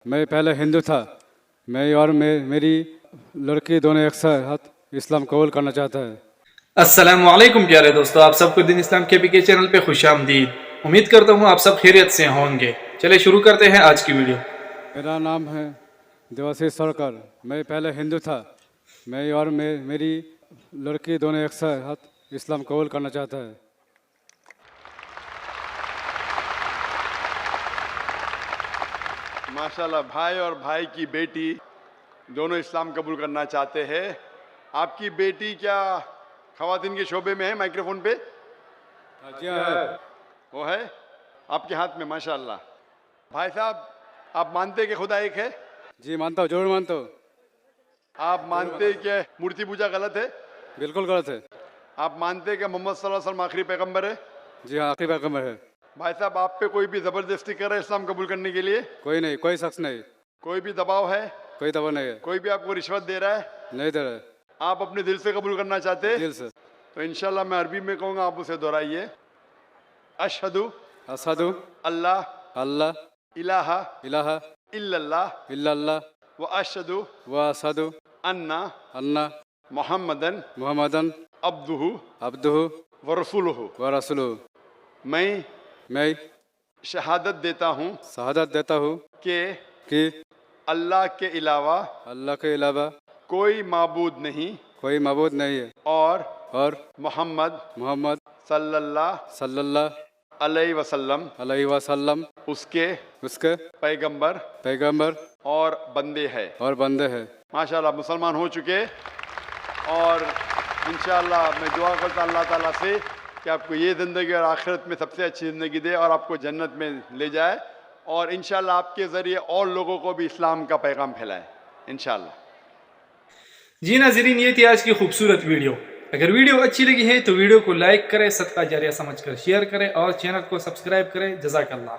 میں پہلے ہندو تھا، میں اور میری لڑکی دونوں ایک ساتھ اسلام قبول کرنا چاہتا ہے۔ السلام علیکم پیارے دوستو، آپ سب کو دین اسلام کے کے چینل پہ خوش آمدید۔ امید کرتا ہوں آپ سب خیریت سے ہوں گے۔ چلے شروع کرتے ہیں آج کی ویڈیو۔ میرا نام ہے دیواسیس سرکار، میں پہلے ہندو تھا، میں اور میری لڑکی دونوں ایک ساتھ اسلام قبول کرنا چاہتا ہے۔ ماشاءاللہ، بھائی اور بھائی کی بیٹی دونوں اسلام قبول کرنا چاہتے ہیں۔ آپ کی بیٹی کیا خواتین کے شعبے میں ہے؟ مائکروفون پہ جی ہاں، وہ ہے آپ کے ہاتھ میں، ماشاءاللہ۔ بھائی صاحب، آپ مانتے کہ خدا ایک ہے؟ جی مانتا ہوں، ضرور مانتا ہوں۔ آپ مانتے کہ مورتی پوجا غلط ہے؟ بالکل غلط ہے۔ آپ مانتے کہ محمد صلی اللہ علیہ وسلم آخری پیغمبر ہے؟ جی ہاں، آخری پیغمبر ہے۔ بھائی صاحب، آپ پہ کوئی بھی زبردستی کر رہا ہے اسلام قبول کرنے کے لیے؟ کوئی نہیں، کوئی شخص نہیں، کوئی بھی دباؤ ہے؟ کوئی دباؤ نہیں ہے، کوئی بھی آپ کو رشوت دے رہا ہے؟ نہیں دے رہا ہے، آپ اپنے دل سے قبول کرنا چاہتے ہیں؟ دل سے۔ تو انشاءاللہ میں عربی میں کہوں گا، آپ اسے دہرائیے۔ اشہدو اشہدو اللہ اللہ الہ الہ الا اللہ الا اللہ و اشہدو و اشہدو ان ان محمدن محمدن عبدہ عبدہ و رسولہ۔ و رسولہ۔ میں شہادت دیتا ہوں شہادت دیتا ہوں کہ اللہ کے علاوہ اللہ کے علاوہ کوئی معبود نہیں کوئی معبود نہیں ہے، اور محمد محمد صلی اللہ صلی اللہ علیہ وسلم علیہ وسلم اس کے پیغمبر پیغمبر اور بندے ہے۔ اور بندے ہیں۔ ماشاءاللہ، مسلمان ہو چکے، اور انشاءاللہ میں دعا کرتا اللہ تعالیٰ سے کہ آپ کو یہ زندگی اور آخرت میں سب سے اچھی زندگی دے اور آپ کو جنت میں لے جائے، اور انشاءاللہ آپ کے ذریعے اور لوگوں کو بھی اسلام کا پیغام پھیلائے انشاءاللہ۔ جی ناظرین، یہ تھی آج کی خوبصورت ویڈیو۔ اگر ویڈیو اچھی لگی ہے تو ویڈیو کو لائک کریں، صدقہ جاریہ سمجھ کر شیئر کریں، اور چینل کو سبسکرائب کریں۔ جزاک اللہ۔